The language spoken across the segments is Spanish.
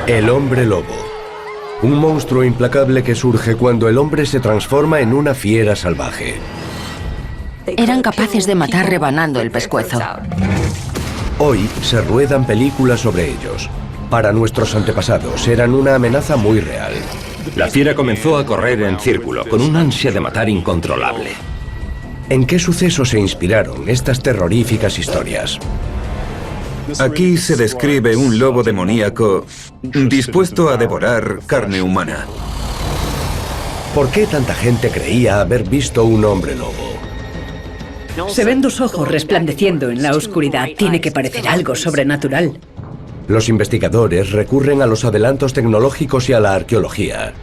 El hombre lobo. Un monstruo implacable que surge cuando el hombre se transforma en una fiera salvaje. Eran capaces de matar rebanando el pescuezo. Hoy se ruedan películas sobre ellos. Para nuestros antepasados eran una amenaza muy real. La fiera comenzó a correr en círculo, con un ansia de matar incontrolable. ¿En qué sucesos se inspiraron estas terroríficas historias? Aquí se describe un lobo demoníaco dispuesto a devorar carne humana. ¿Por qué tanta gente creía haber visto un hombre lobo? Se ven dos ojos resplandeciendo en la oscuridad. Tiene que parecer algo sobrenatural. Los investigadores recurren a los adelantos tecnológicos y a la arqueología.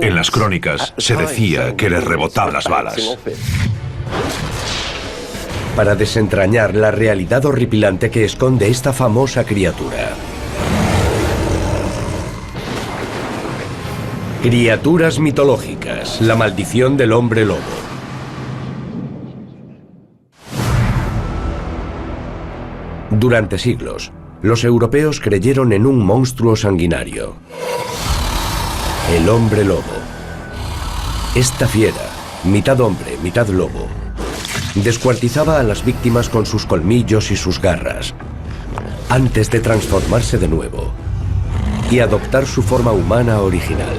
En las crónicas se decía que les rebotaban las balas. Para desentrañar la realidad horripilante que esconde esta famosa criatura. Criaturas mitológicas, la maldición del hombre lobo. Durante siglos, los europeos creyeron en un monstruo sanguinario. El hombre lobo. Esta fiera, mitad hombre, mitad lobo, descuartizaba a las víctimas con sus colmillos y sus garras, antes de transformarse de nuevo y adoptar su forma humana original.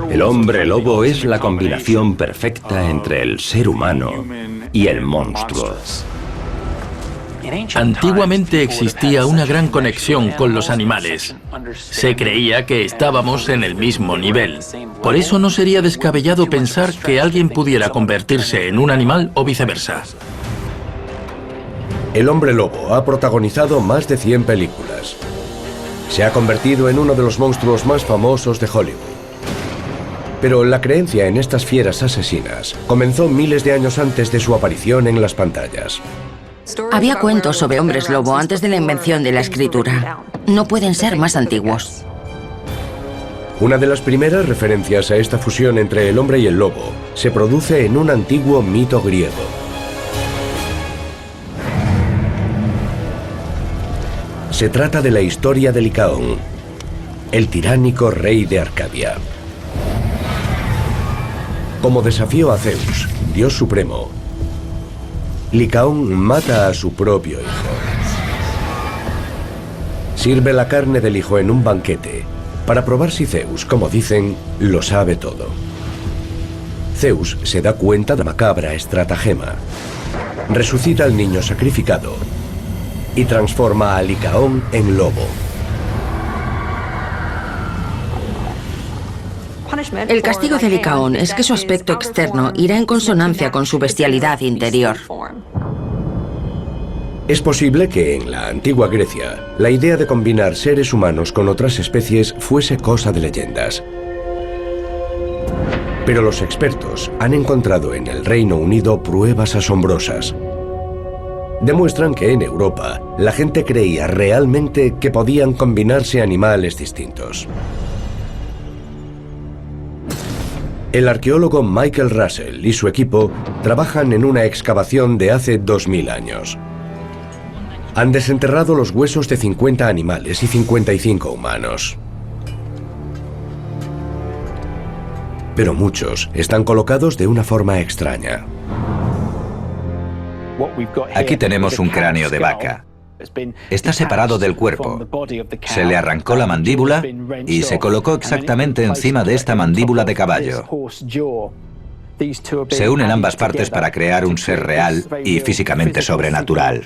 El hombre lobo es la combinación perfecta entre el ser humano y el monstruo. Antiguamente existía una gran conexión con los animales. Se creía que estábamos en el mismo nivel. Por eso no sería descabellado pensar que alguien pudiera convertirse en un animal o viceversa. El hombre lobo ha protagonizado más de 100 películas. Se ha convertido en uno de los monstruos más famosos de Hollywood. Pero la creencia en estas fieras asesinas comenzó miles de años antes de su aparición en las pantallas. Había cuentos sobre hombres lobo antes de la invención de la escritura. No pueden ser más antiguos. Una de las primeras referencias a esta fusión entre el hombre y el lobo se produce en un antiguo mito griego. Se trata de la historia de Licaón, el tiránico rey de Arcadia. Como desafío a Zeus, dios supremo, Licaón mata a su propio hijo. Sirve la carne del hijo en un banquete para probar si Zeus, como dicen, lo sabe todo. Zeus se da cuenta de la macabra estratagema, resucita al niño sacrificado y transforma a Licaón en lobo. El castigo de Licaón es que su aspecto externo irá en consonancia con su bestialidad interior. Es posible que en la antigua Grecia la idea de combinar seres humanos con otras especies fuese cosa de leyendas. Pero los expertos han encontrado en el Reino Unido pruebas asombrosas. Demuestran que en Europa la gente creía realmente que podían combinarse animales distintos. El arqueólogo Michael Russell y su equipo trabajan en una excavación de hace 2000 años. Han desenterrado los huesos de 50 animales y 55 humanos. Pero muchos están colocados de una forma extraña. Aquí tenemos un cráneo de vaca. Está separado del cuerpo. Se le arrancó la mandíbula y se colocó exactamente encima de esta mandíbula de caballo. Se unen ambas partes para crear un ser real y físicamente sobrenatural.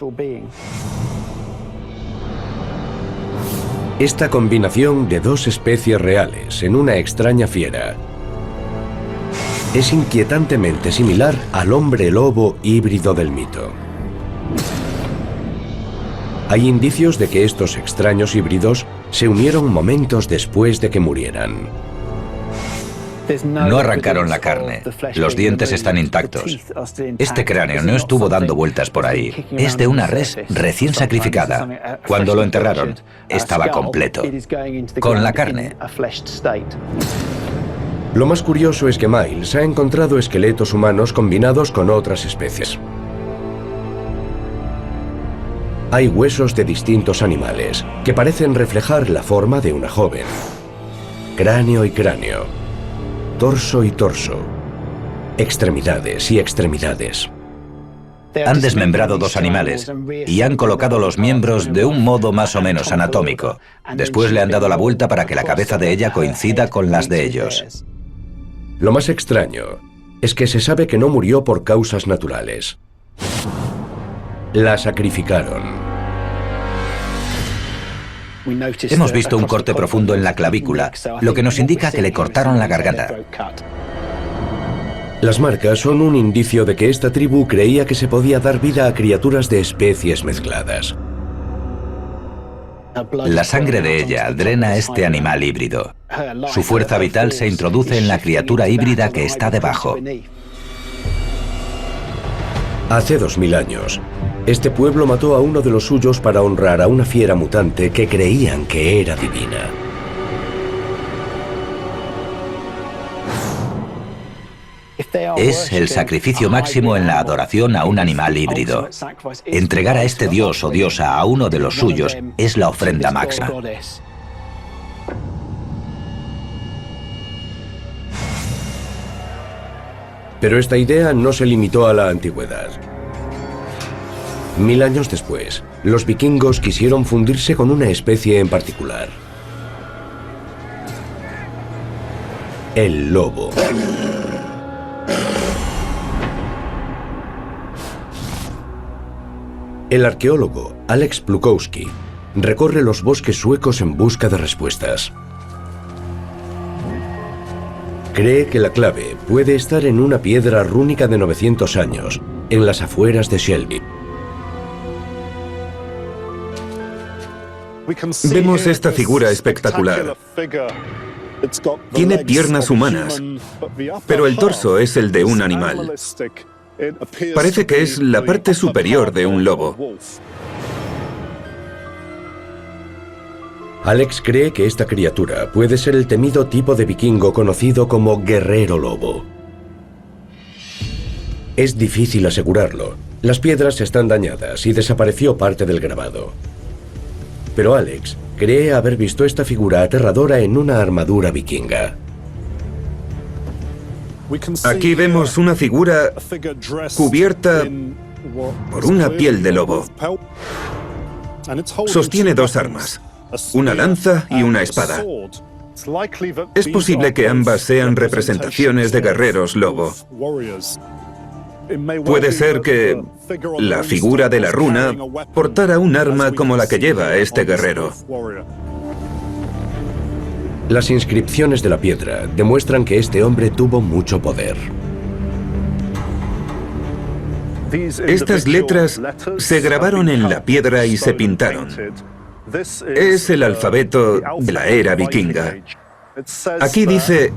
Esta combinación de dos especies reales en una extraña fiera es inquietantemente similar al hombre lobo híbrido del mito. Hay indicios de que estos extraños híbridos se unieron momentos después de que murieran. No arrancaron la carne. Los dientes están intactos. Este cráneo no estuvo dando vueltas por ahí. Es de una res recién sacrificada. Cuando lo enterraron, estaba completo, con la carne. Lo más curioso es que Miles ha encontrado esqueletos humanos combinados con otras especies. Hay huesos de distintos animales que parecen reflejar la forma de una joven. Cráneo y cráneo. Torso y torso. Extremidades y extremidades. Han desmembrado 2 animales y han colocado los miembros de un modo más o menos anatómico. Después le han dado la vuelta para que la cabeza de ella coincida con las de ellos. Lo más extraño es que se sabe que no murió por causas naturales. La sacrificaron. Hemos visto un corte profundo en la clavícula, lo que nos indica que le cortaron la garganta. Las marcas son un indicio de que esta tribu creía que se podía dar vida a criaturas de especies mezcladas. La sangre de ella drena a este animal híbrido. Su fuerza vital se introduce en la criatura híbrida que está debajo. Hace 2000 años, este pueblo mató a uno de los suyos para honrar a una fiera mutante que creían que era divina. Es el sacrificio máximo en la adoración a un animal híbrido. Entregar a este dios o diosa a uno de los suyos es la ofrenda máxima. Pero esta idea no se limitó a la antigüedad. 1000 años después, los vikingos quisieron fundirse con una especie en particular. El lobo. El arqueólogo Alex Plukowski recorre los bosques suecos en busca de respuestas. Cree que la clave puede estar en una piedra rúnica de 900 años, en las afueras de Shelby. Vemos esta figura espectacular. Tiene piernas humanas, pero el torso es el de un animal. Parece que es la parte superior de un lobo. Alex cree que esta criatura puede ser el temido tipo de vikingo conocido como guerrero lobo. Es difícil asegurarlo. Las piedras están dañadas y desapareció parte del grabado. Pero Alex cree haber visto esta figura aterradora en una armadura vikinga. Aquí vemos una figura cubierta por una piel de lobo. Sostiene 2 armas, una lanza y una espada. Es posible que ambas sean representaciones de guerreros lobo. Puede ser que la figura de la runa portara un arma como la que lleva este guerrero. Las inscripciones de la piedra demuestran que este hombre tuvo mucho poder. Estas letras se grabaron en la piedra y se pintaron. Es el alfabeto de la era vikinga. Aquí dice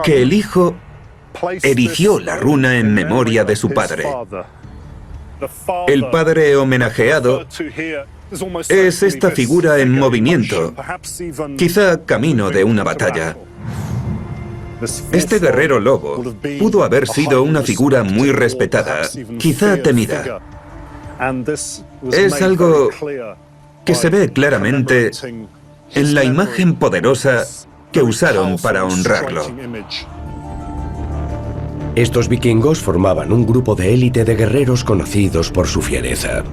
que el hijo erigió la runa en memoria de su padre. El padre homenajeado es esta figura en movimiento, quizá camino de una batalla. Este guerrero lobo pudo haber sido una figura muy respetada, quizá temida. Es algo que se ve claramente en la imagen poderosa que usaron para honrarlo. Estos vikingos formaban un grupo de élite de guerreros conocidos por su fiereza.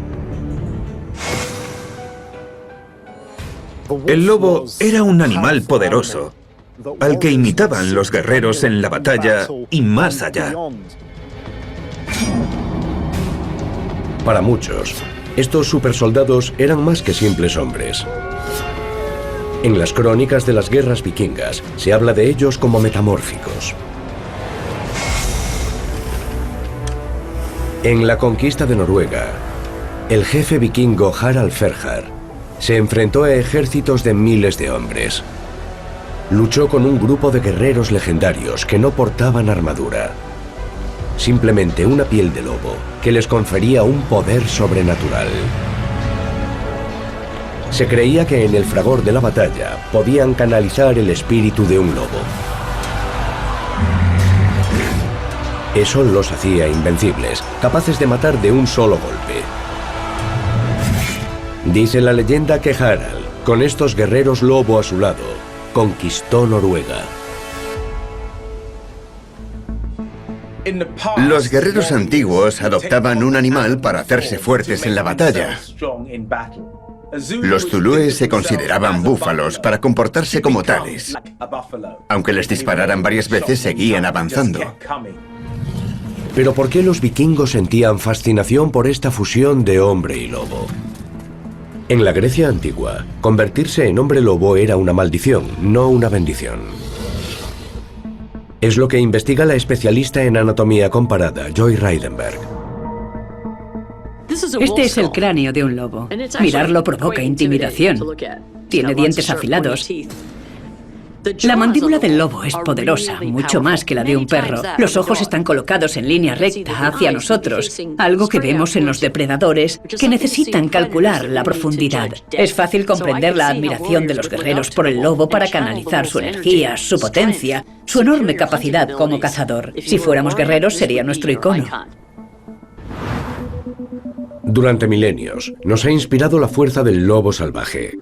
El lobo era un animal poderoso, al que imitaban los guerreros en la batalla y más allá. Para muchos, estos supersoldados eran más que simples hombres. En las crónicas de las guerras vikingas se habla de ellos como metamórficos. En la conquista de Noruega, el jefe vikingo Harald Ferhar se enfrentó a ejércitos de miles de hombres. Luchó con un grupo de guerreros legendarios que no portaban armadura. Simplemente una piel de lobo que les confería un poder sobrenatural. Se creía que en el fragor de la batalla podían canalizar el espíritu de un lobo. Eso los hacía invencibles, capaces de matar de un solo golpe. Dice la leyenda que Harald, con estos guerreros lobo a su lado, conquistó Noruega. Los guerreros antiguos adoptaban un animal para hacerse fuertes en la batalla. Los zulúes se consideraban búfalos para comportarse como tales. Aunque les dispararan varias veces, seguían avanzando. Pero ¿por qué los vikingos sentían fascinación por esta fusión de hombre y lobo? En la Grecia antigua, convertirse en hombre lobo era una maldición, no una bendición. Es lo que investiga la especialista en anatomía comparada, Joy Reidenberg. Este es el cráneo de un lobo. Mirarlo provoca intimidación. Tiene dientes afilados. La mandíbula del lobo es poderosa, mucho más que la de un perro. Los ojos están colocados en línea recta hacia nosotros, algo que vemos en los depredadores que necesitan calcular la profundidad. Es fácil comprender la admiración de los guerreros por el lobo para canalizar su energía, su potencia, su enorme capacidad como cazador. Si fuéramos guerreros, sería nuestro icono. Durante milenios, nos ha inspirado la fuerza del lobo salvaje.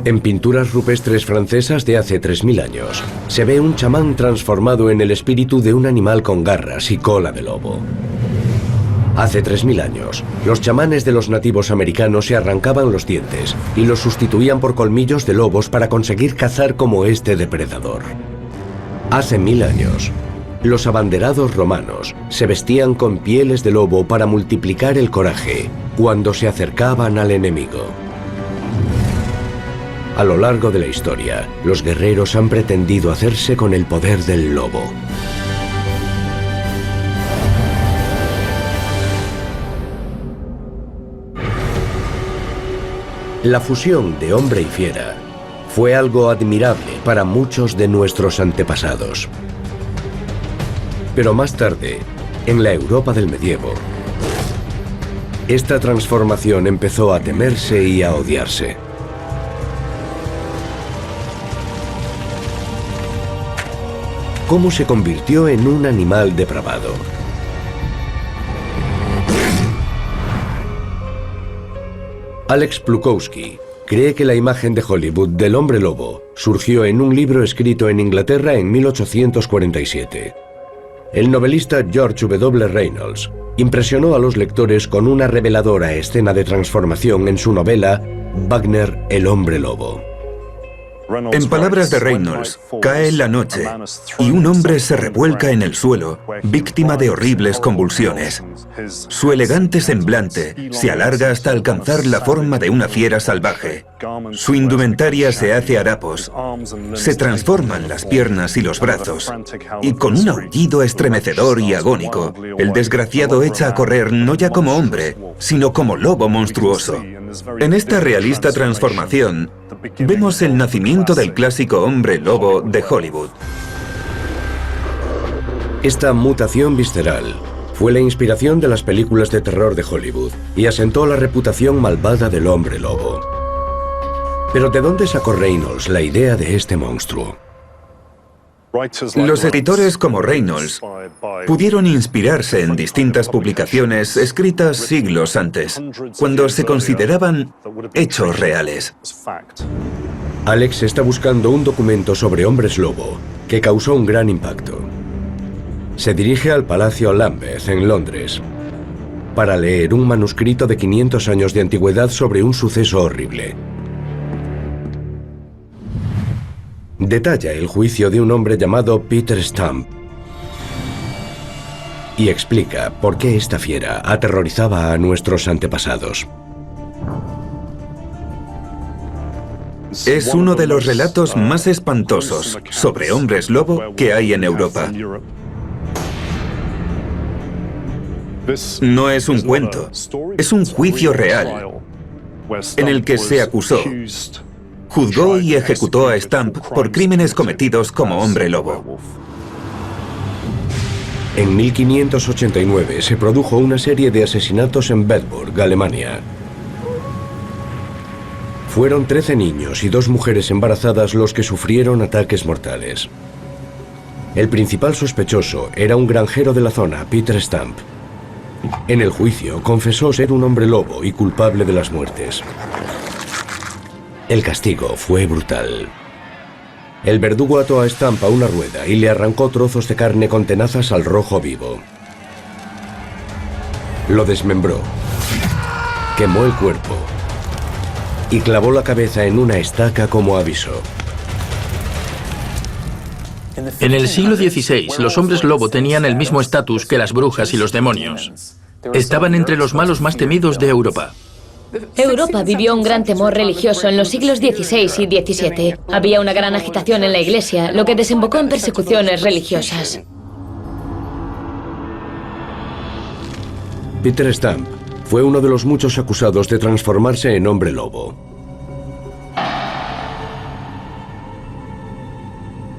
En pinturas rupestres francesas de hace 3000 años, se ve un chamán transformado en el espíritu de un animal con garras y cola de lobo. Hace 3000 años, los chamanes de los nativos americanos se arrancaban los dientes y los sustituían por colmillos de lobos para conseguir cazar como este depredador. Hace 1000 años, los abanderados romanos se vestían con pieles de lobo para multiplicar el coraje cuando se acercaban al enemigo. A lo largo de la historia, los guerreros han pretendido hacerse con el poder del lobo. La fusión de hombre y fiera fue algo admirable para muchos de nuestros antepasados. Pero más tarde, en la Europa del medievo, esta transformación empezó a temerse y a odiarse. ¿Cómo se convirtió en un animal depravado? Alex Plukowski cree que la imagen de Hollywood del hombre lobo surgió en un libro escrito en Inglaterra en 1847. El novelista George W. Reynolds impresionó a los lectores con una reveladora escena de transformación en su novela Wagner, el hombre lobo. En palabras de Reynolds, cae la noche y un hombre se revuelca en el suelo, víctima de horribles convulsiones. Su elegante semblante se alarga hasta alcanzar la forma de una fiera salvaje. Su indumentaria se hace harapos, se transforman las piernas y los brazos, y con un aullido estremecedor y agónico, el desgraciado echa a correr no ya como hombre, sino como lobo monstruoso. En esta realista transformación, vemos el nacimiento del clásico hombre lobo de Hollywood. Esta mutación visceral fue la inspiración de las películas de terror de Hollywood y asentó la reputación malvada del hombre lobo. Pero ¿de dónde sacó Reynolds la idea de este monstruo? Los escritores como Reynolds pudieron inspirarse en distintas publicaciones escritas siglos antes, cuando se consideraban hechos reales. Alex está buscando un documento sobre hombres lobo que causó un gran impacto. Se dirige al Palacio Lambeth en Londres para leer un manuscrito de 500 años de antigüedad sobre un suceso horrible. Detalla el juicio de un hombre llamado Peter Stump y explica por qué esta fiera aterrorizaba a nuestros antepasados. Es uno de los relatos más espantosos sobre hombres lobo que hay en Europa. No es un cuento, es un juicio real en el que se acusó, juzgó y ejecutó a Stump por crímenes cometidos como hombre lobo. En 1589 se produjo una serie de asesinatos en Bedburg, Alemania. Fueron 13 niños y 2 mujeres embarazadas los que sufrieron ataques mortales. El principal sospechoso era un granjero de la zona, Peter Stump. En el juicio confesó ser un hombre lobo y culpable de las muertes. El castigo fue brutal. El verdugo ató a Stump a una rueda y le arrancó trozos de carne con tenazas al rojo vivo. Lo desmembró, quemó el cuerpo y clavó la cabeza en una estaca como aviso. En el siglo XVI, los hombres lobo tenían el mismo estatus que las brujas y los demonios. Estaban entre los malos más temidos de Europa. Europa vivió un gran temor religioso en los siglos XVI y XVII. Había una gran agitación en la Iglesia, lo que desembocó en persecuciones religiosas. Peter Stump fue uno de los muchos acusados de transformarse en hombre lobo.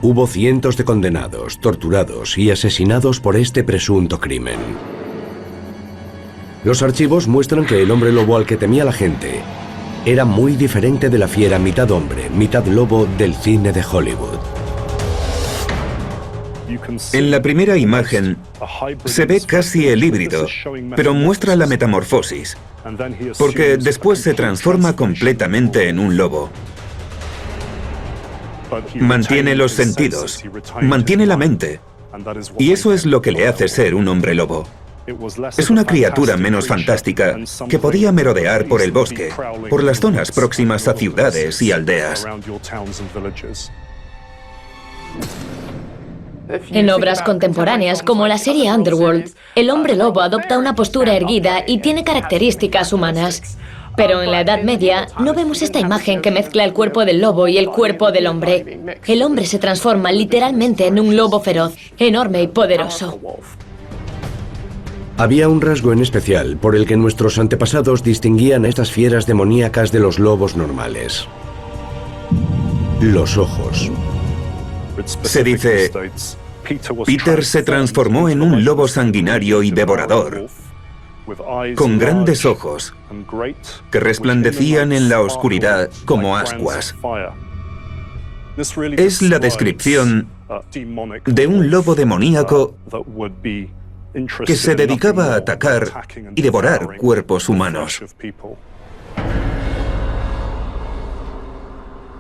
Hubo cientos de condenados, torturados y asesinados por este presunto crimen. Los archivos muestran que el hombre lobo al que temía la gente era muy diferente de la fiera mitad hombre, mitad lobo del cine de Hollywood. En la primera imagen se ve casi el híbrido, pero muestra la metamorfosis, porque después se transforma completamente en un lobo. Mantiene los sentidos, mantiene la mente, y eso es lo que le hace ser un hombre lobo. Es una criatura menos fantástica que podía merodear por el bosque, por las zonas próximas a ciudades y aldeas. En obras contemporáneas, como la serie Underworld, el hombre lobo adopta una postura erguida y tiene características humanas. Pero en la Edad Media no vemos esta imagen que mezcla el cuerpo del lobo y el cuerpo del hombre. El hombre se transforma literalmente en un lobo feroz, enorme y poderoso. Había un rasgo en especial por el que nuestros antepasados distinguían a estas fieras demoníacas de los lobos normales. Los ojos. Se dice, Peter se transformó en un lobo sanguinario y devorador, con grandes ojos que resplandecían en la oscuridad como ascuas. Es la descripción de un lobo demoníaco que se dedicaba a atacar y devorar cuerpos humanos.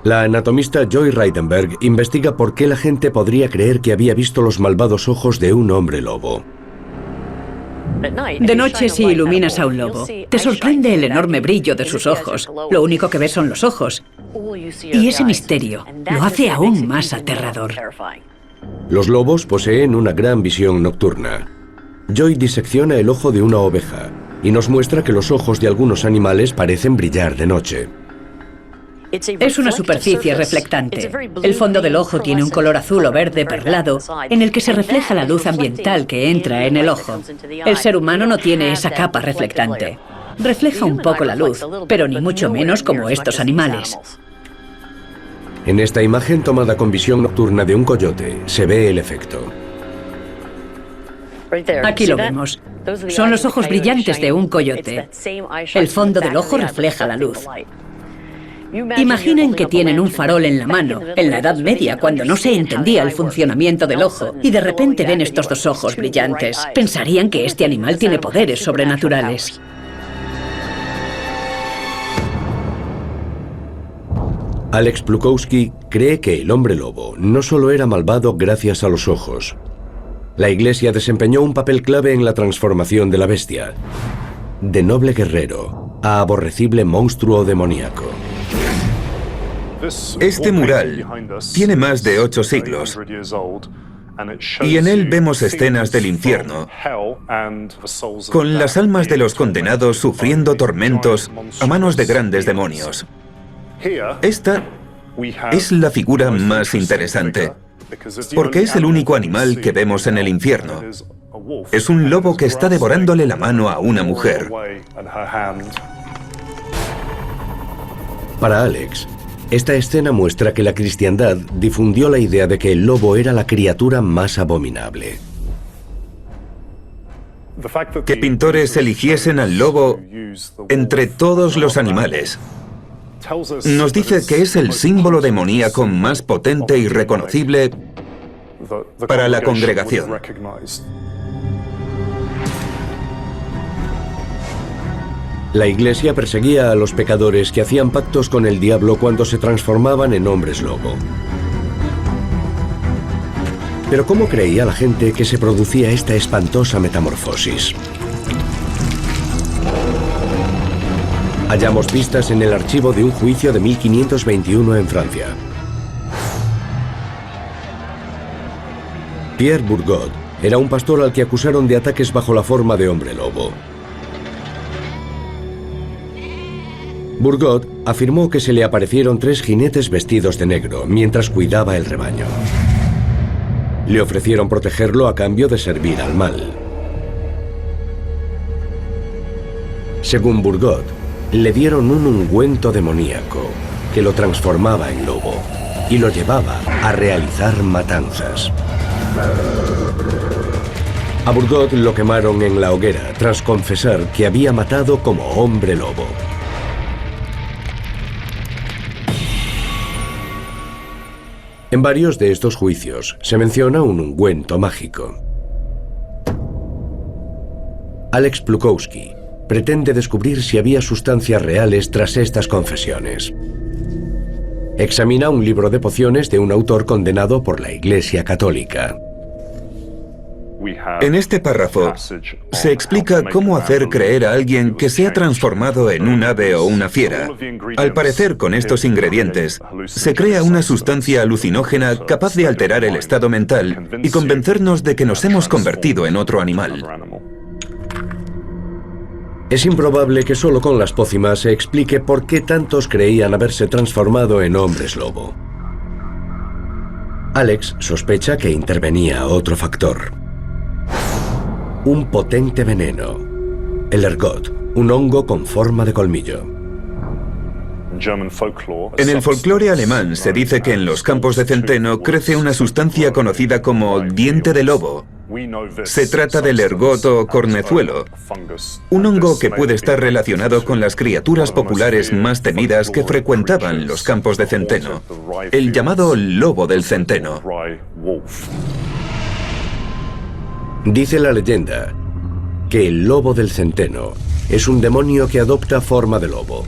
La anatomista Joy Reidenberg investiga por qué la gente podría creer que había visto los malvados ojos de un hombre lobo. De noche, si iluminas a un lobo, te sorprende el enorme brillo de sus ojos. Lo único que ves son los ojos. Y ese misterio lo hace aún más aterrador. Los lobos poseen una gran visión nocturna. Joy disecciona el ojo de una oveja y nos muestra que los ojos de algunos animales parecen brillar de noche. Es una superficie reflectante. El fondo del ojo tiene un color azul o verde perlado en el que se refleja la luz ambiental que entra en el ojo. El ser humano no tiene esa capa reflectante. Refleja un poco la luz, pero ni mucho menos como estos animales. En esta imagen tomada con visión nocturna de un coyote, se ve el efecto. Aquí lo vemos. Son los ojos brillantes de un coyote. El fondo del ojo refleja la luz. Imaginen que tienen un farol en la mano, en la Edad Media, cuando no se entendía el funcionamiento del ojo, y de repente ven estos dos ojos brillantes. Pensarían que este animal tiene poderes sobrenaturales. Alex Plukowski cree que el hombre lobo no solo era malvado gracias a los ojos. La Iglesia desempeñó un papel clave en la transformación de la bestia, de noble guerrero a aborrecible monstruo demoníaco. Este mural tiene más de 8 siglos y en él vemos escenas del infierno con las almas de los condenados sufriendo tormentos a manos de grandes demonios. Esta es la figura más interesante, porque es el único animal que vemos en el infierno. Es un lobo que está devorándole la mano a una mujer. Para Alex, esta escena muestra que la cristiandad difundió la idea de que el lobo era la criatura más abominable. Que pintores eligiesen al lobo entre todos los animales nos dice que es el símbolo demoníaco más potente y reconocible para la congregación. La Iglesia perseguía a los pecadores que hacían pactos con el diablo cuando se transformaban en hombres lobo. Pero ¿cómo creía la gente que se producía esta espantosa metamorfosis? Hallamos pistas en el archivo de un juicio de 1521 en Francia. Pierre Bourgot era un pastor al que acusaron de ataques bajo la forma de hombre lobo. Bourgot afirmó que se le aparecieron 3 jinetes vestidos de negro mientras cuidaba el rebaño. Le ofrecieron protegerlo a cambio de servir al mal. Según Bourgot, le dieron un ungüento demoníaco que lo transformaba en lobo y lo llevaba a realizar matanzas. A Bourgot lo quemaron en la hoguera tras confesar que había matado como hombre lobo. En varios de estos juicios se menciona un ungüento mágico. Alex Plukowski pretende descubrir si había sustancias reales tras estas confesiones. Examina un libro de pociones de un autor condenado por la Iglesia Católica. En este párrafo se explica cómo hacer creer a alguien que se ha transformado en un ave o una fiera. Al parecer, con estos ingredientes, se crea una sustancia alucinógena capaz de alterar el estado mental y convencernos de que nos hemos convertido en otro animal. Es improbable que solo con las pócimas se explique por qué tantos creían haberse transformado en hombres lobo. Alex sospecha que intervenía otro factor. Un potente veneno, el ergot, un hongo con forma de colmillo. En el folclore alemán se dice que en los campos de centeno crece una sustancia conocida como diente de lobo. Se trata del ergot o cornezuelo, un hongo que puede estar relacionado con las criaturas populares más temidas que frecuentaban los campos de centeno, el llamado lobo del centeno. Dice la leyenda que el lobo del centeno es un demonio que adopta forma de lobo.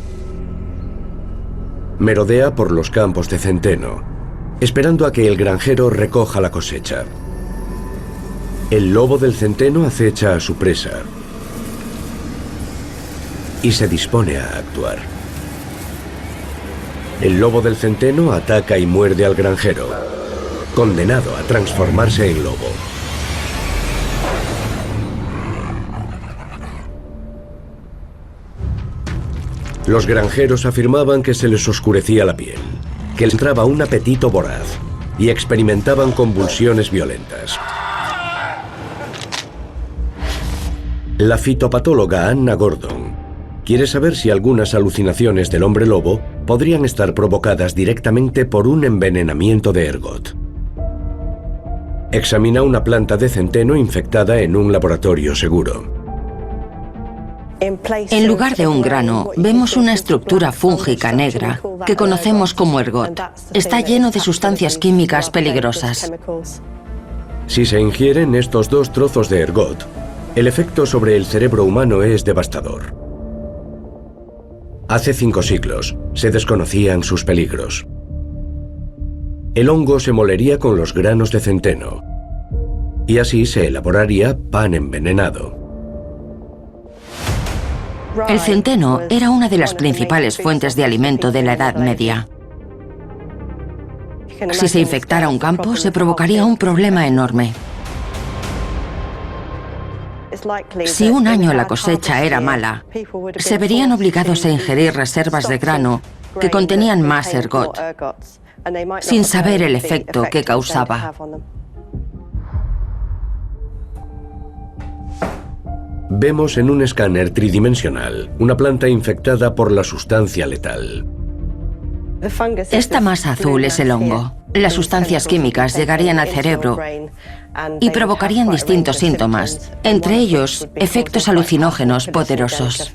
Merodea por los campos de centeno, esperando a que el granjero recoja la cosecha. El lobo del centeno acecha a su presa y se dispone a actuar. El lobo del centeno ataca y muerde al granjero, condenado a transformarse en lobo. Los granjeros afirmaban que se les oscurecía la piel, que les entraba un apetito voraz y experimentaban convulsiones violentas. La fitopatóloga Anna Gordon quiere saber si algunas alucinaciones del hombre lobo podrían estar provocadas directamente por un envenenamiento de ergot. Examina una planta de centeno infectada en un laboratorio seguro. En lugar de un grano, vemos una estructura fúngica negra que conocemos como ergot. Está lleno de sustancias químicas peligrosas. Si se ingieren estos 2 trozos de ergot, el efecto sobre el cerebro humano es devastador. Hace 5 siglos se desconocían sus peligros. El hongo se molería con los granos de centeno y así se elaboraría pan envenenado. El centeno era una de las principales fuentes de alimento de la Edad Media. Si se infectara un campo, se provocaría un problema enorme. Si un año la cosecha era mala, se verían obligados a ingerir reservas de grano que contenían más ergot, sin saber el efecto que causaba. Vemos en un escáner tridimensional una planta infectada por la sustancia letal. Esta masa azul es el hongo. Las sustancias químicas llegarían al cerebro y provocarían distintos síntomas, entre ellos efectos alucinógenos poderosos.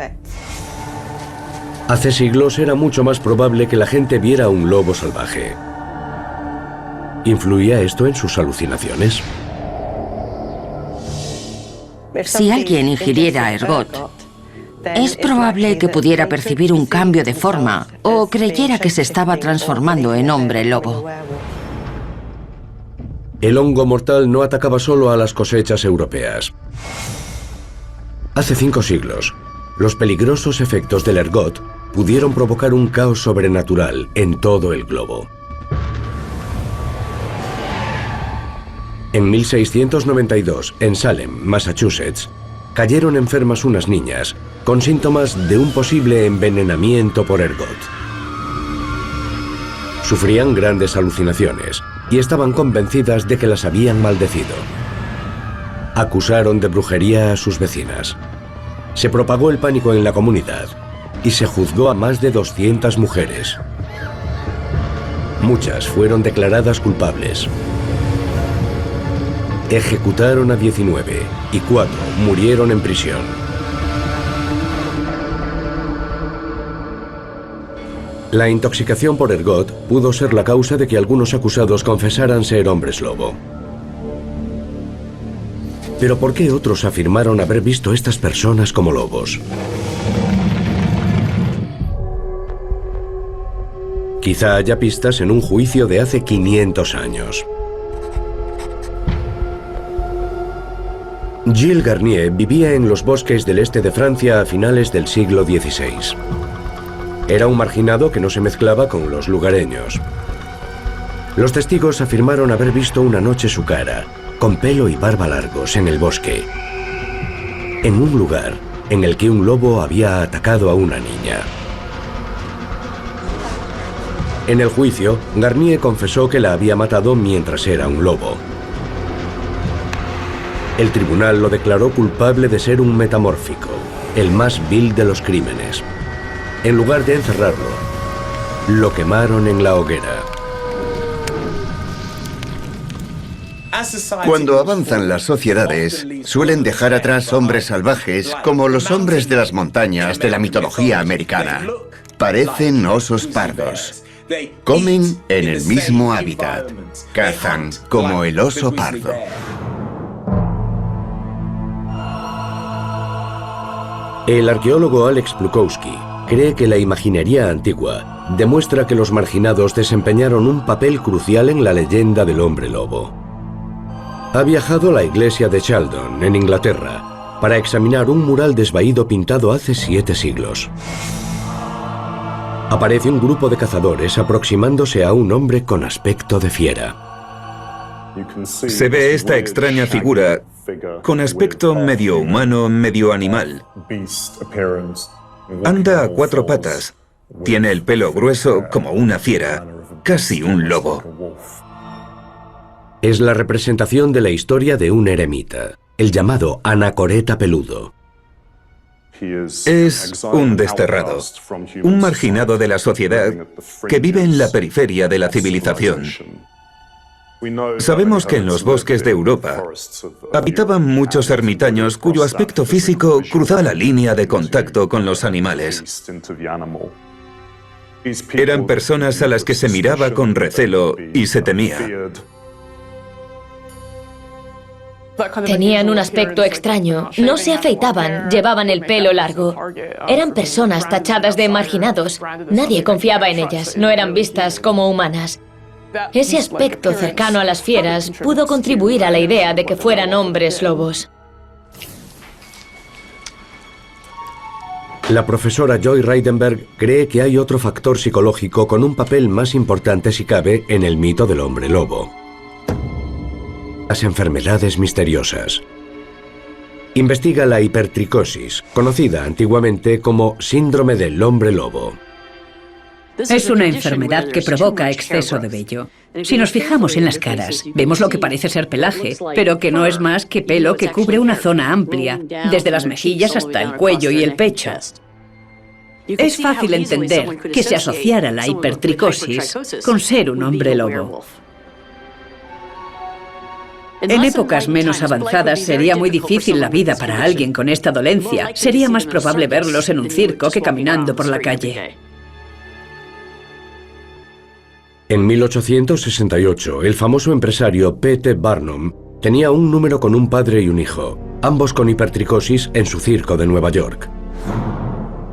Hace siglos era mucho más probable que la gente viera un lobo salvaje. ¿Influía esto en sus alucinaciones? Si alguien ingiriera ergot, es probable que pudiera percibir un cambio de forma o creyera que se estaba transformando en hombre lobo. El hongo mortal no atacaba solo a las cosechas europeas. Hace 5 siglos, los peligrosos efectos del ergot pudieron provocar un caos sobrenatural en todo el globo. En 1692, en Salem, Massachusetts, cayeron enfermas unas niñas con síntomas de un posible envenenamiento por ergot. Sufrían grandes alucinaciones y estaban convencidas de que las habían maldecido. Acusaron de brujería a sus vecinas. Se propagó el pánico en la comunidad y se juzgó a más de 200 mujeres. Muchas fueron declaradas culpables. Ejecutaron a 19 y 4 murieron en prisión. La intoxicación por ergot pudo ser la causa de que algunos acusados confesaran ser hombres lobo. Pero ¿por qué otros afirmaron haber visto a estas personas como lobos? Quizá haya pistas en un juicio de hace 500 años. Gilles Garnier vivía en los bosques del este de Francia a finales del siglo XVI. Era un marginado que no se mezclaba con los lugareños. Los testigos afirmaron haber visto una noche su cara, con pelo y barba largos, en el bosque, en un lugar en el que un lobo había atacado a una niña. En el juicio, Garnier confesó que la había matado mientras era un lobo. El tribunal lo declaró culpable de ser un metamórfico, el más vil de los crímenes. En lugar de encerrarlo, lo quemaron en la hoguera. Cuando avanzan las sociedades, suelen dejar atrás hombres salvajes como los hombres de las montañas de la mitología americana. Parecen osos pardos. Comen en el mismo hábitat. Cazan como el oso pardo. El arqueólogo Alex Plukowski cree que la imaginería antigua demuestra que los marginados desempeñaron un papel crucial en la leyenda del hombre lobo. Ha viajado a la iglesia de Chaldon, en Inglaterra, para examinar un mural desvaído pintado hace 7 siglos. Aparece un grupo de cazadores aproximándose a un hombre con aspecto de fiera. Se ve esta extraña figura con aspecto medio humano, medio animal. Anda a 4 patas. Tiene el pelo grueso como una fiera, casi un lobo. Es la representación de la historia de un eremita, el llamado anacoreta peludo. Es un desterrado, un marginado de la sociedad que vive en la periferia de la civilización. Sabemos que en los bosques de Europa habitaban muchos ermitaños cuyo aspecto físico cruzaba la línea de contacto con los animales. Eran personas a las que se miraba con recelo y se temía. Tenían un aspecto extraño, no se afeitaban, llevaban el pelo largo. Eran personas tachadas de marginados. Nadie confiaba en ellas, no eran vistas como humanas. Ese aspecto cercano a las fieras pudo contribuir a la idea de que fueran hombres lobos. La profesora Joy Reidenberg cree que hay otro factor psicológico con un papel más importante si cabe en el mito del hombre lobo: las enfermedades misteriosas. Investiga la hipertricosis, conocida antiguamente como síndrome del hombre lobo. Es una enfermedad que provoca exceso de vello. Si nos fijamos en las caras, vemos lo que parece ser pelaje, pero que no es más que pelo que cubre una zona amplia, desde las mejillas hasta el cuello y el pecho. Es fácil entender que se asociara la hipertricosis con ser un hombre lobo. En épocas menos avanzadas sería muy difícil la vida para alguien con esta dolencia. Sería más probable verlos en un circo que caminando por la calle. En 1868, el famoso empresario P.T. Barnum tenía un número con un padre y un hijo, ambos con hipertricosis en su circo de Nueva York.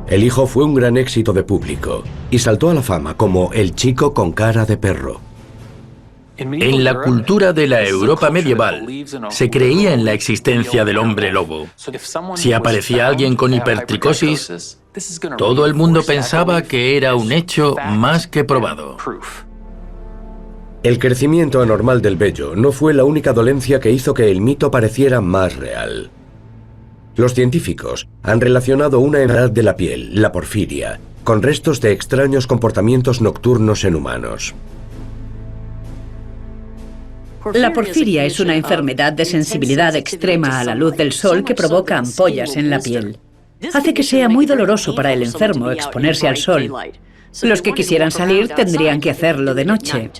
El hijo fue un gran éxito de público y saltó a la fama como el chico con cara de perro. En la cultura de la Europa medieval se creía en la existencia del hombre lobo. Si aparecía alguien con hipertricosis, todo el mundo pensaba que era un hecho más que probado. El crecimiento anormal del vello no fue la única dolencia que hizo que el mito pareciera más real. Los científicos han relacionado una enfermedad de la piel, la porfiria, con restos de extraños comportamientos nocturnos en humanos. La porfiria es una enfermedad de sensibilidad extrema a la luz del sol que provoca ampollas en la piel. Hace que sea muy doloroso para el enfermo exponerse al sol. Los que quisieran salir tendrían que hacerlo de noche.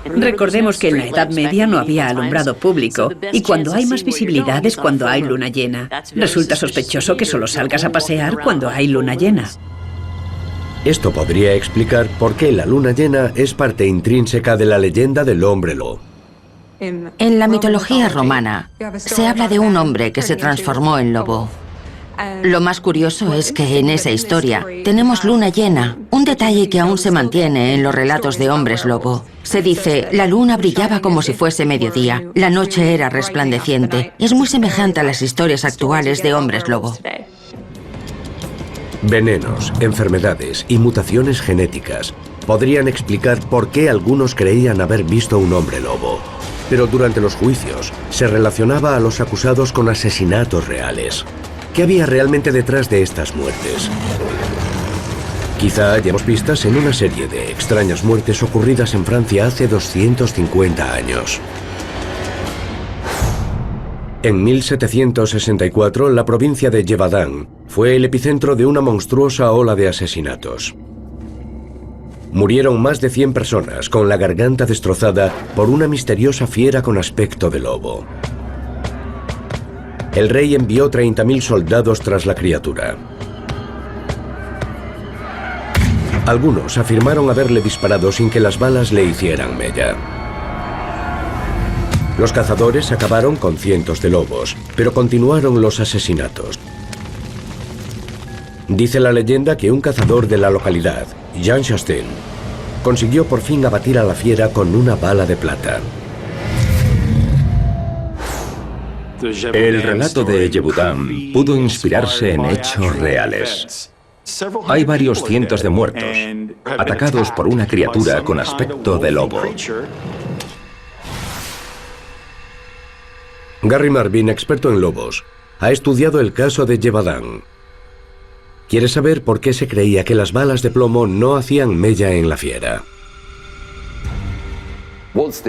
Recordemos que en la Edad Media no había alumbrado público y cuando hay más visibilidad es cuando hay luna llena. Resulta sospechoso que solo salgas a pasear cuando hay luna llena. Esto podría explicar por qué la luna llena es parte intrínseca de la leyenda del hombre lobo. En la mitología romana se habla de un hombre que se transformó en lobo. Lo más curioso es que en esa historia tenemos luna llena, un detalle que aún se mantiene en los relatos de hombres lobo. Se dice, la luna brillaba como si fuese mediodía, la noche era resplandeciente. Es muy semejante a las historias actuales de hombres lobo. Venenos, enfermedades y mutaciones genéticas podrían explicar por qué algunos creían haber visto un hombre lobo. Pero durante los juicios se relacionaba a los acusados con asesinatos reales. ¿Qué había realmente detrás de estas muertes? Quizá hayamos pistas en una serie de extrañas muertes ocurridas en Francia hace 250 años. En 1764, la provincia de Gévaudan fue el epicentro de una monstruosa ola de asesinatos. Murieron más de 100 personas con la garganta destrozada por una misteriosa fiera con aspecto de lobo. El rey envió 30.000 soldados tras la criatura. Algunos afirmaron haberle disparado sin que las balas le hicieran mella. Los cazadores acabaron con cientos de lobos, pero continuaron los asesinatos. Dice la leyenda que un cazador de la localidad, Jean Chastain, consiguió por fin abatir a la fiera con una bala de plata. El relato de Gévaudan pudo inspirarse en hechos reales. Hay varios cientos de muertos, atacados por una criatura con aspecto de lobo. Gary Marvin, experto en lobos, ha estudiado el caso de Gévaudan. Quiere saber por qué se creía que las balas de plomo no hacían mella en la fiera.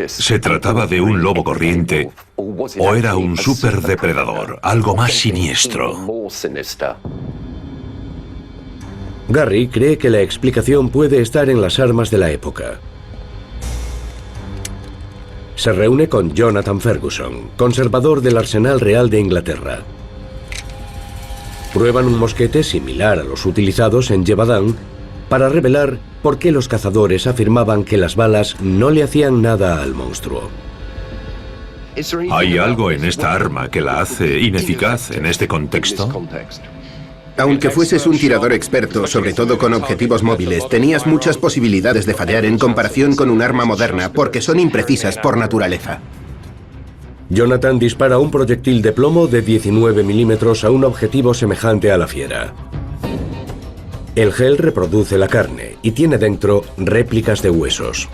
¿Se trataba de un lobo corriente o era un superdepredador, algo más siniestro? Gary cree que la explicación puede estar en las armas de la época. Se reúne con Jonathan Ferguson, conservador del Arsenal Real de Inglaterra. Prueban un mosquete similar a los utilizados en Gévaudan para revelar por qué los cazadores afirmaban que las balas no le hacían nada al monstruo. ¿Hay algo en esta arma que la hace ineficaz en este contexto? Aunque fueses un tirador experto, sobre todo con objetivos móviles, tenías muchas posibilidades de fallar en comparación con un arma moderna, porque son imprecisas por naturaleza. Jonathan dispara un proyectil de plomo de 19 milímetros a un objetivo semejante a la fiera. El gel reproduce la carne y tiene dentro réplicas de huesos.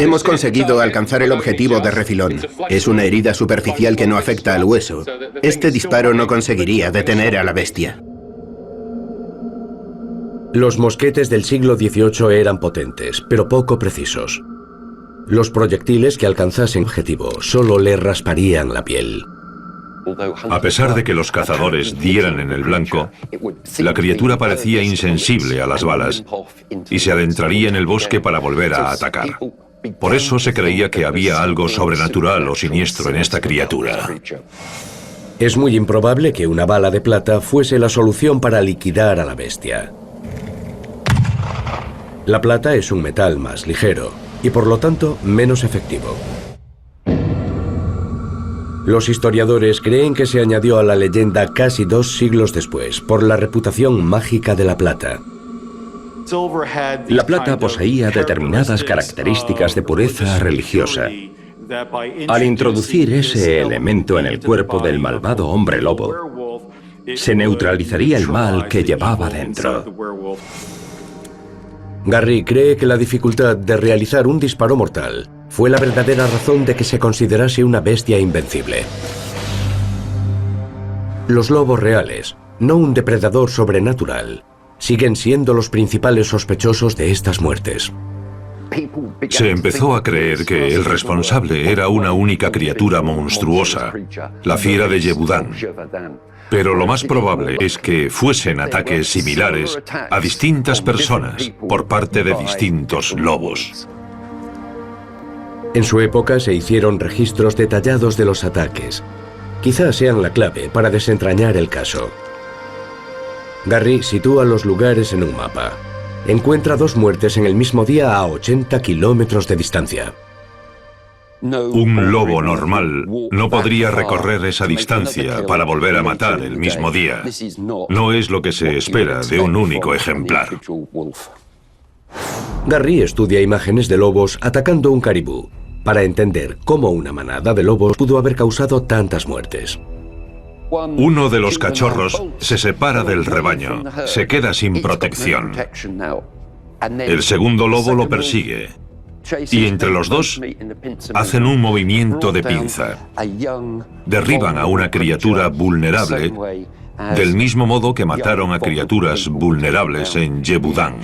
Hemos conseguido alcanzar el objetivo de refilón. Es una herida superficial que no afecta al hueso. Este disparo no conseguiría detener a la bestia. Los mosquetes del siglo XVIII eran potentes, pero poco precisos. Los proyectiles que alcanzasen objetivo solo le rasparían la piel. A pesar de que los cazadores dieran en el blanco, la criatura parecía insensible a las balas y se adentraría en el bosque para volver a atacar. Por eso se creía que había algo sobrenatural o siniestro en esta criatura. Es muy improbable que una bala de plata fuese la solución para liquidar a la bestia. La plata es un metal más ligero y por lo tanto menos efectivo. Los historiadores creen que se añadió a la leyenda casi 2 siglos después por la reputación mágica de la plata. La plata poseía determinadas características de pureza religiosa. Al introducir ese elemento en el cuerpo del malvado hombre lobo, se neutralizaría el mal que llevaba dentro. Garry cree que la dificultad de realizar un disparo mortal fue la verdadera razón de que se considerase una bestia invencible. Los lobos reales, no un depredador sobrenatural, siguen siendo los principales sospechosos de estas muertes. Se empezó a creer que el responsable era una única criatura monstruosa, la fiera de Yebudán. Pero lo más probable es que fuesen ataques similares a distintas personas por parte de distintos lobos. En su época se hicieron registros detallados de los ataques. Quizás sean la clave para desentrañar el caso. Garry sitúa los lugares en un mapa. Encuentra 2 muertes en el mismo día a 80 kilómetros de distancia. Un lobo normal no podría recorrer esa distancia para volver a matar el mismo día. No es lo que se espera de un único ejemplar. Garry estudia imágenes de lobos atacando un caribú para entender cómo una manada de lobos pudo haber causado tantas muertes. Uno de los cachorros se separa del rebaño, se queda sin protección. El segundo lobo lo persigue y entre los dos hacen un movimiento de pinza. Derriban a una criatura vulnerable del mismo modo que mataron a criaturas vulnerables en Yebudán.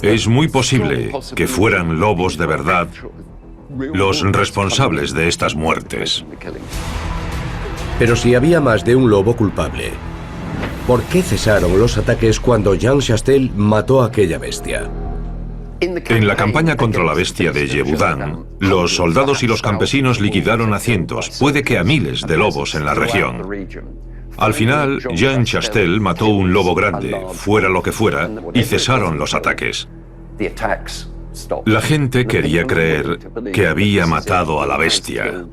Es muy posible que fueran lobos de verdad los responsables de estas muertes. Pero si había más de un lobo culpable, ¿por qué cesaron los ataques cuando Jean Chastel mató a aquella bestia? En la campaña contra la bestia de Yebudán, los soldados y los campesinos liquidaron a cientos, puede que a miles de lobos en la región. Al final, Jean Chastel mató un lobo grande, fuera lo que fuera, y cesaron los ataques. La gente quería creer que había matado a la bestia.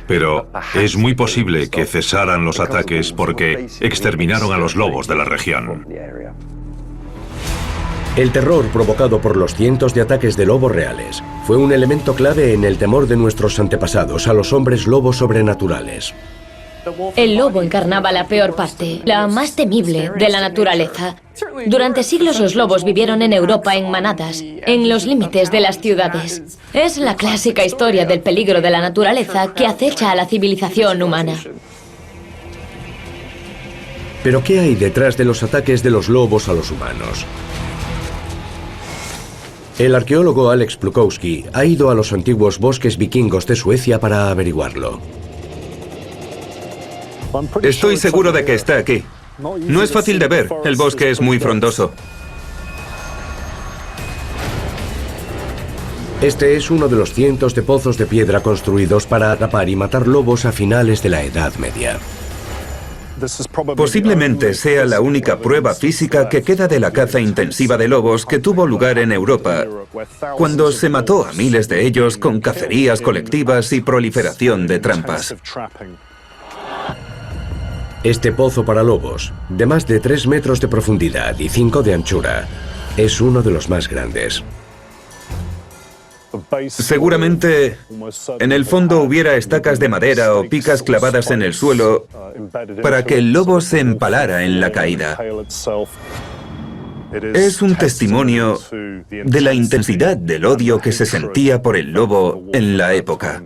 Pero es muy posible que cesaran los ataques porque exterminaron a los lobos de la región. El terror provocado por los cientos de ataques de lobos reales fue un elemento clave en el temor de nuestros antepasados a los hombres lobos sobrenaturales. El lobo encarnaba la peor parte, la más temible de la naturaleza. Durante siglos los lobos vivieron en Europa en manadas, en los límites de las ciudades. Es la clásica historia del peligro de la naturaleza que acecha a la civilización humana. ¿Pero qué hay detrás de los ataques de los lobos a los humanos? El arqueólogo Alex Plukowski ha ido a los antiguos bosques vikingos de Suecia para averiguarlo. Estoy seguro de que está aquí. No es fácil de ver, el bosque es muy frondoso. Este es uno de los cientos de pozos de piedra construidos para atrapar y matar lobos a finales de la Edad Media. Posiblemente sea la única prueba física que queda de la caza intensiva de lobos que tuvo lugar en Europa, cuando se mató a miles de ellos con cacerías colectivas y proliferación de trampas. Este pozo para lobos, de más de 3 metros de profundidad y 5 de anchura, es uno de los más grandes. Seguramente, en el fondo hubiera estacas de madera o picas clavadas en el suelo para que el lobo se empalara en la caída. Es un testimonio de la intensidad del odio que se sentía por el lobo en la época.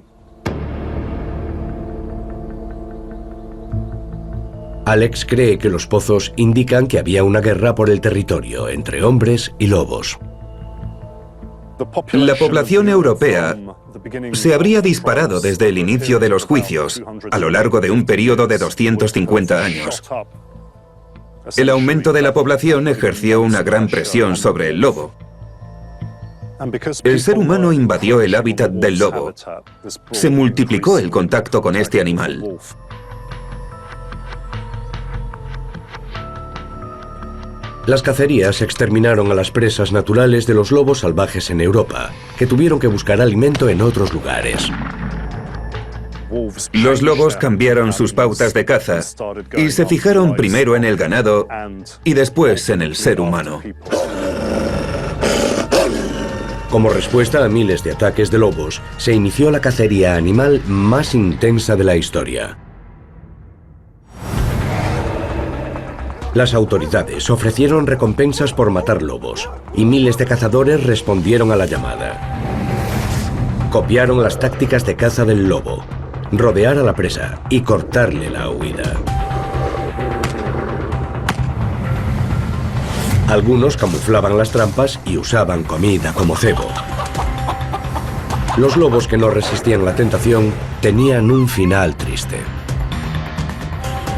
Alex cree que los pozos indican que había una guerra por el territorio entre hombres y lobos. La población europea se habría disparado desde el inicio de los juicios, a lo largo de un periodo de 250 años. El aumento de la población ejerció una gran presión sobre el lobo. El ser humano invadió el hábitat del lobo. Se multiplicó el contacto con este animal. Las cacerías exterminaron a las presas naturales de los lobos salvajes en Europa, que tuvieron que buscar alimento en otros lugares. Los lobos cambiaron sus pautas de caza y se fijaron primero en el ganado y después en el ser humano. Como respuesta a miles de ataques de lobos, se inició la cacería animal más intensa de la historia. Las autoridades ofrecieron recompensas por matar lobos, y miles de cazadores respondieron a la llamada. Copiaron las tácticas de caza del lobo: rodear a la presa y cortarle la huida. Algunos camuflaban las trampas y usaban comida como cebo. Los lobos que no resistían la tentación tenían un final triste.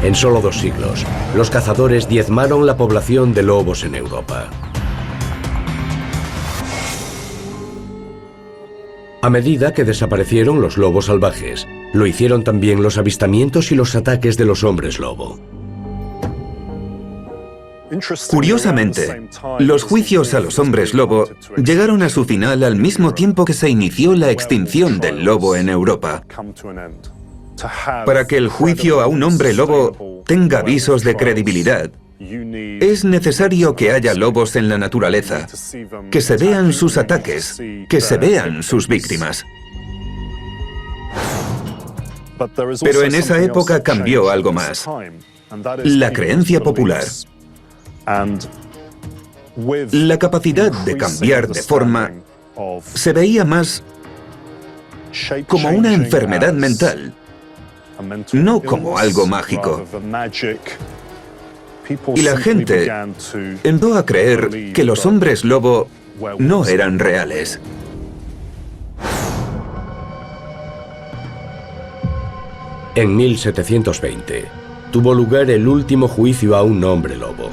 En solo 2 siglos, los cazadores diezmaron la población de lobos en Europa. A medida que desaparecieron los lobos salvajes, lo hicieron también los avistamientos y los ataques de los hombres lobo. Curiosamente, los juicios a los hombres lobo llegaron a su final al mismo tiempo que se inició la extinción del lobo en Europa. Para que el juicio a un hombre lobo tenga visos de credibilidad, es necesario que haya lobos en la naturaleza, que se vean sus ataques, que se vean sus víctimas. Pero en esa época cambió algo más: la creencia popular. La capacidad de cambiar de forma se veía más como una enfermedad mental, no como algo mágico. Y la gente empezó a creer que los hombres lobo no eran reales. En 1720, tuvo lugar el último juicio a un hombre lobo.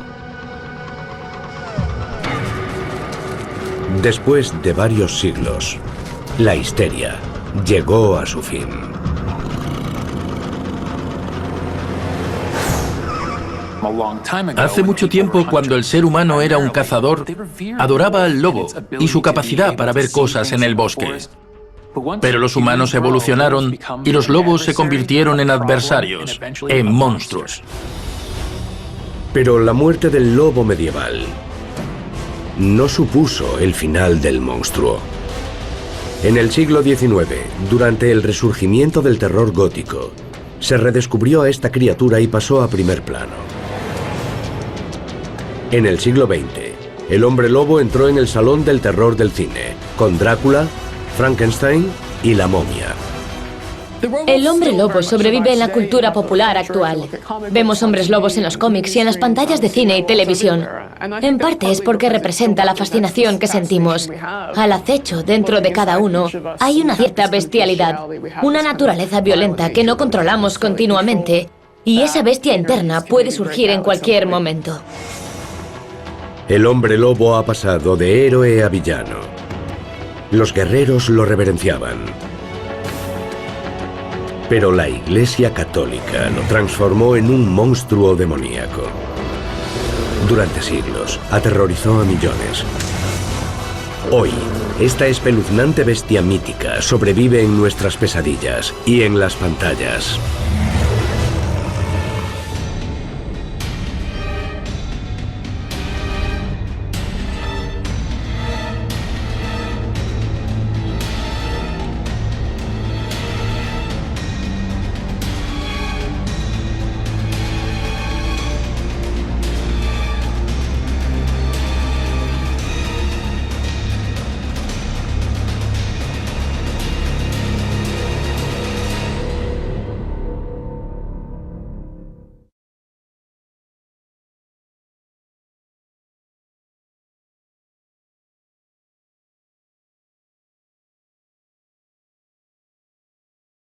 Después de varios siglos, la histeria llegó a su fin. Hace mucho tiempo, cuando el ser humano era un cazador, adoraba al lobo y su capacidad para ver cosas en el bosque. Pero los humanos evolucionaron y los lobos se convirtieron en adversarios, en monstruos. Pero la muerte del lobo medieval no supuso el final del monstruo. En el siglo XIX, durante el resurgimiento del terror gótico, se redescubrió a esta criatura y pasó a primer plano. En el siglo XX, el hombre lobo entró en el salón del terror del cine, con Drácula, Frankenstein y la momia. El hombre lobo sobrevive en la cultura popular actual. Vemos hombres lobos en los cómics y en las pantallas de cine y televisión. En parte es porque representa la fascinación que sentimos. Al acecho dentro de cada uno hay una cierta bestialidad, una naturaleza violenta que no controlamos continuamente, y esa bestia interna puede surgir en cualquier momento. El hombre lobo ha pasado de héroe a villano. Los guerreros lo reverenciaban. Pero la Iglesia Católica lo transformó en un monstruo demoníaco. Durante siglos, aterrorizó a millones. Hoy, esta espeluznante bestia mítica sobrevive en nuestras pesadillas y en las pantallas.